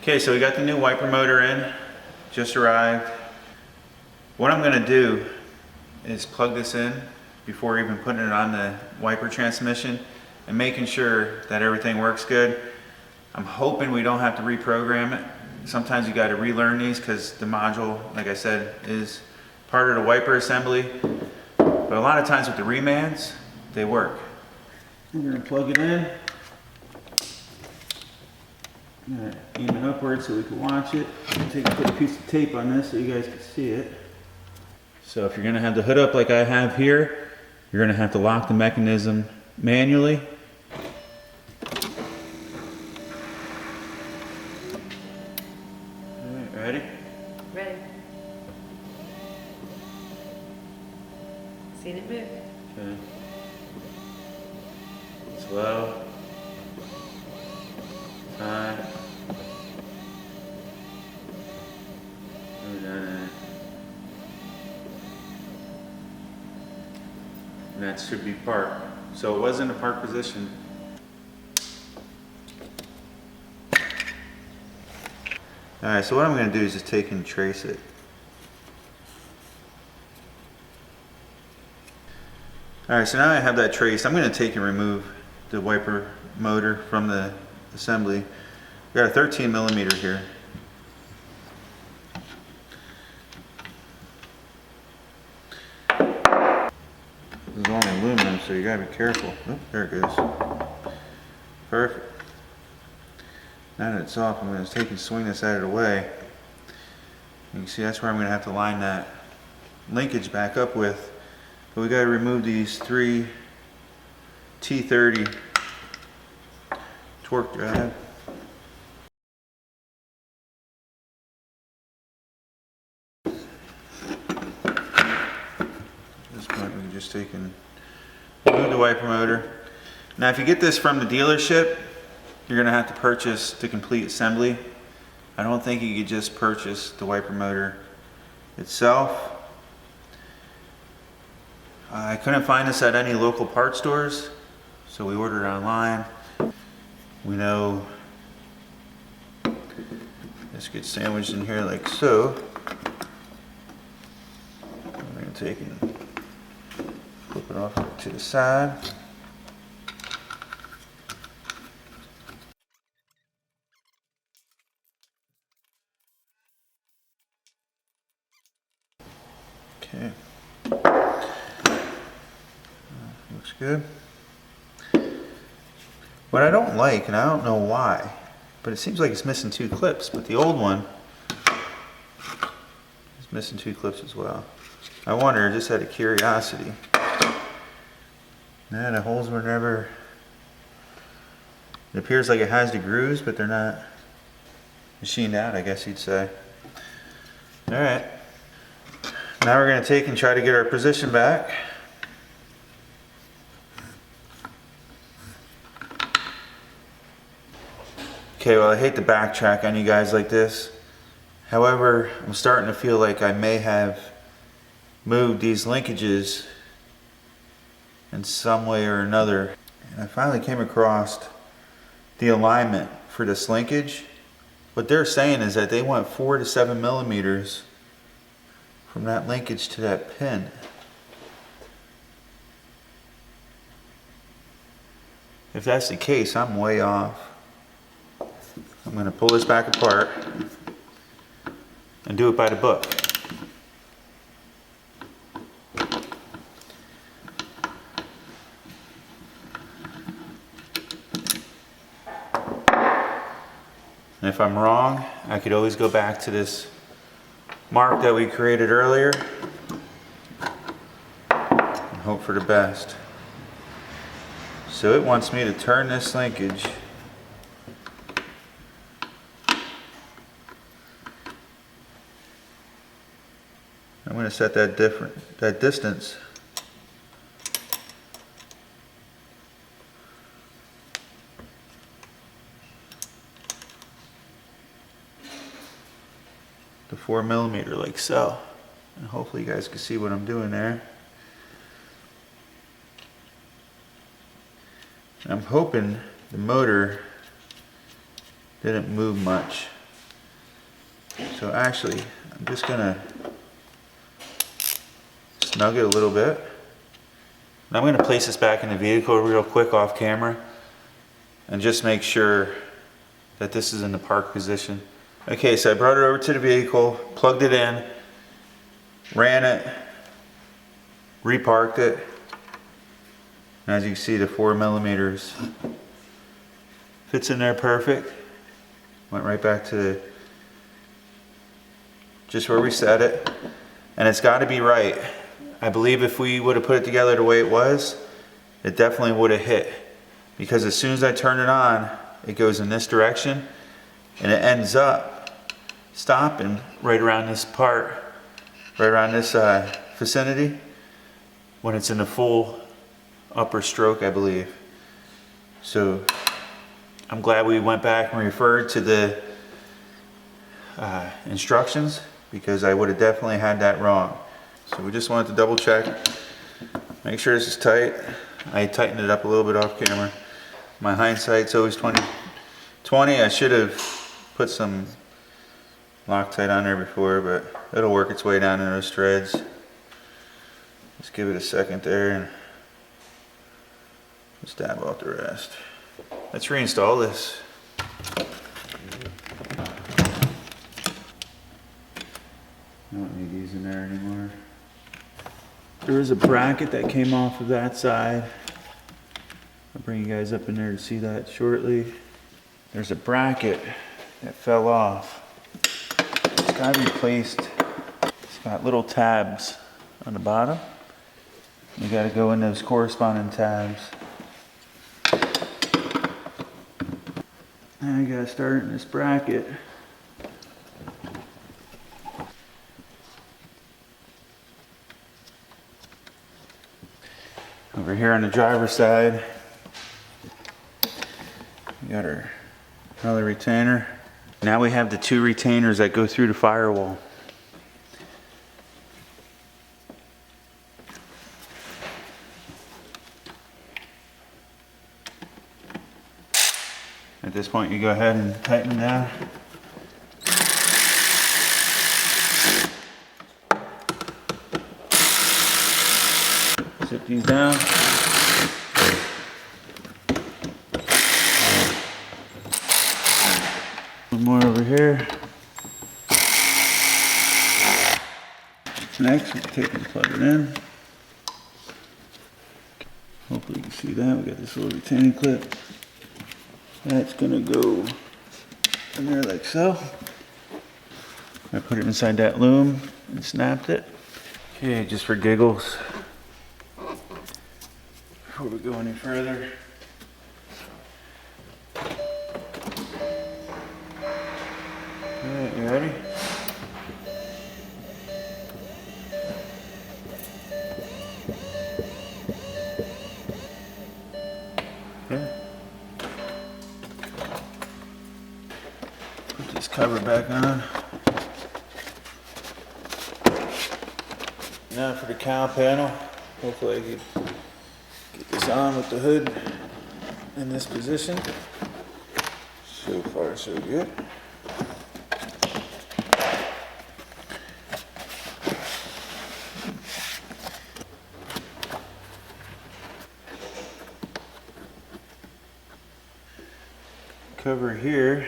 Okay, so we got the new wiper motor in, just arrived. What I'm gonna do is plug this in before even putting it on the wiper transmission and making sure that everything works good. I'm hoping we don't have to reprogram it. Sometimes you gotta relearn these because the module, like I said, is part of the wiper assembly. But a lot of times with the remans, they work. We're gonna plug it in. Aim it upward so we can watch it. I'm gonna put a piece of tape on this so you guys can see it. So if you're gonna have the hood up like I have here, you're gonna have to lock the mechanism manually. Alright, ready? Ready. Seen it move. Okay. Slow. High. And that should be park. So it was in a park position. Alright, so what I'm going to do is just take and trace it. Alright, so now I have that traced. I'm going to take and remove the wiper motor from the assembly. We've got a 13 millimeter here. This is only aluminum, so you gotta be careful. Oh, there it goes. Perfect. Now that it's off, I'm going to take and swing this out of the way. You can see that's where I'm going to have to line that linkage back up with. But we got to remove these 3 T30 torque drive. At this point, we can just take and remove the wiper motor. Now, if you get this from the dealership, you're going to have to purchase the complete assembly. I don't think you could just purchase the wiper motor itself. I couldn't find this at any local parts stores, so we ordered it online. We know this gets sandwiched in here like so. We're going to take and flip it off to the side. Okay. Looks good. What I don't like, and I don't know why, but it seems like it's missing 2 clips, but the old one is missing 2 clips as well. I wonder, just out of curiosity. Nah, the holes were never... It appears like it has the grooves, but they're not machined out, I guess you'd say. Alright. Now we're going to take and try to get our position back. Okay, well, I hate to backtrack on you guys like this. However, I'm starting to feel like I may have moved these linkages in some way or another. And I finally came across the alignment for this linkage. What they're saying is that they want 4 to 7 millimeters from that linkage to that pin. If that's the case, I'm way off. I'm going to pull this back apart and do it by the book. And if I'm wrong, I could always go back to this mark that we created earlier and hope for the best. So it wants me to turn this linkage I'm going to set that distance to 4 millimeter like so. And hopefully you guys can see what I'm doing there. I'm hoping the motor didn't move much So actually, I'm just gonna snug it a little bit. And I'm gonna place this back in the vehicle real quick off camera and just make sure that this is in the park position. Okay, so I brought it over to the vehicle, plugged it in, ran it, reparked it. And as you can see, the 4mm fits in there perfect. Went right back to just where we set it. And it's got to be right. I believe if we would have put it together the way it was, it definitely would have hit. Because as soon as I turn it on, it goes in this direction and it ends up stopping right around this part, right around this vicinity, when it's in the full upper stroke, I believe. So I'm glad we went back and referred to the instructions, because I would have definitely had that wrong. So we just wanted to double check, make sure this is tight. I tightened it up a little bit off camera. My hindsight's always 20/20. I should have put some Loctite on there before, but it'll work its way down in those threads. Just give it a second there and just dab off the rest. Let's reinstall this. I don't need these in there anymore. There is a bracket that came off of that side. I'll bring you guys up in there to see that shortly. There's a bracket that fell off. It's got to be replaced. It's got little tabs on the bottom. You got to go in those corresponding tabs. Now you got to start in this bracket. Over here on the driver's side, we got our other retainer. Now we have the two retainers that go through the firewall. At this point, you go ahead and tighten them down. Zip these down. One more over here. Next, we'll take and plug it in. Hopefully you can see that. We got this little retaining clip. That's gonna go in there like so. I put it inside that loom and snapped it. Okay, just for giggles, before we go any further. Alright, you ready? Okay. Put this cover back on. Now for the cowl panel. Hopefully I can get this on with the hood in this position. So far so good. Cover here.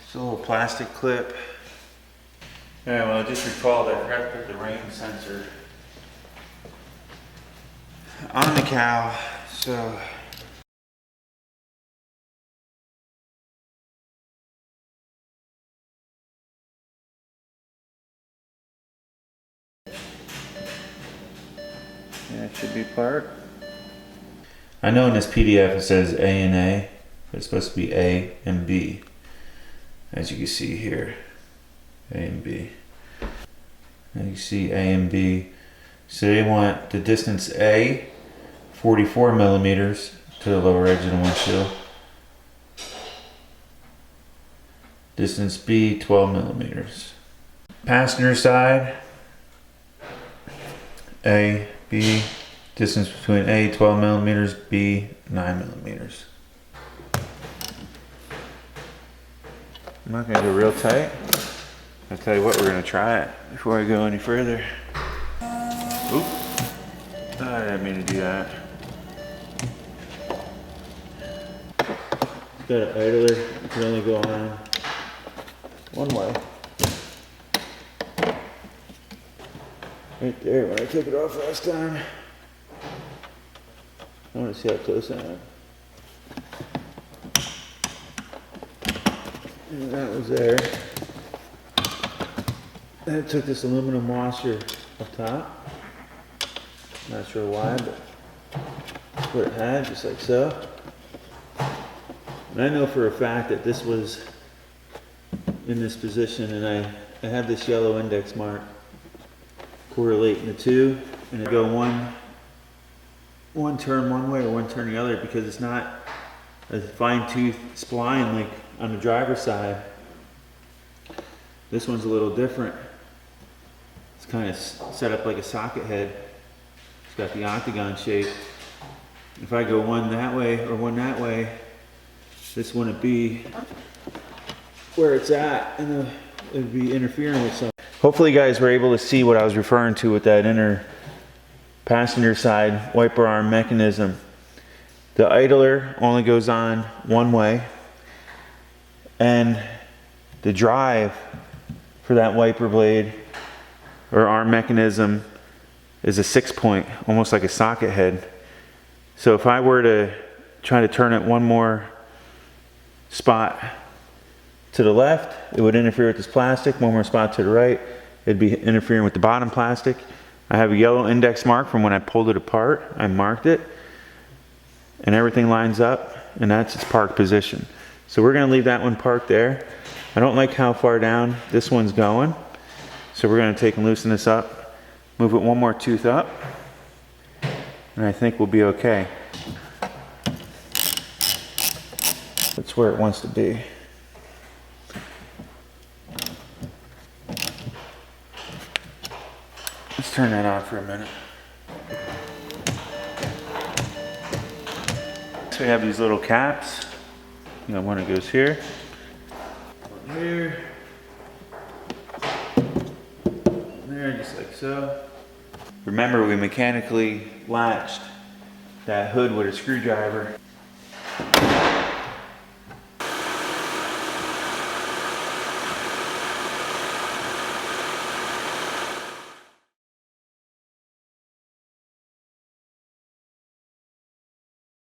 It's a little plastic clip. Yeah, well, I just recalled I forgot to put the rain sensor on the cowl, so yeah, it should be part. I know in this PDF it says A and A, but it's supposed to be A and B, as you can see here. A and B. And you see A and B. So they want the distance A, 44 millimeters to the lower edge of the windshield. Distance B, 12 millimeters. Passenger side, A, B. Distance between A, 12 millimeters, B, 9 millimeters. I'm not gonna go real tight. I'll tell you what, we're gonna try it before I go any further. Oop. I didn't mean to do that. It's got an idler. It can only go on one way. Right there, when I took it off last time. I want to see how close I am. And that was there. And it took this aluminum washer up top. Not sure why, but that's what it had, just like so. And I know for a fact that this was in this position, and I have this yellow index mark correlating the two, and it go one turn one way or one turn the other, because it's not a fine-tooth spline like on the driver's side. This one's a little different. It's kind of set up like a socket head. It's got the octagon shape. If I go one that way or one that way, this wouldn't be where it's at, and it would be interfering with something. Hopefully you guys were able to see what I was referring to with that inner passenger side wiper arm mechanism. The idler only goes on one way, and the drive for that wiper blade or arm mechanism is a 6-point, almost like a socket head. So if I were to try to turn it one more spot to the left, it would interfere with this plastic. One more spot to the right, it'd be interfering with the bottom plastic. I have a yellow index mark from when I pulled it apart. I marked it, and everything lines up, and that's its park position. So we're gonna leave that one parked there. I don't like how far down this one's going, so we're gonna take and loosen this up, move it one more tooth up, and I think we'll be okay. That's where it wants to be. Let's turn that on for a minute. So we have these little caps. You know, one that goes here, one here, one there, just like so. Remember, we mechanically latched that hood with a screwdriver.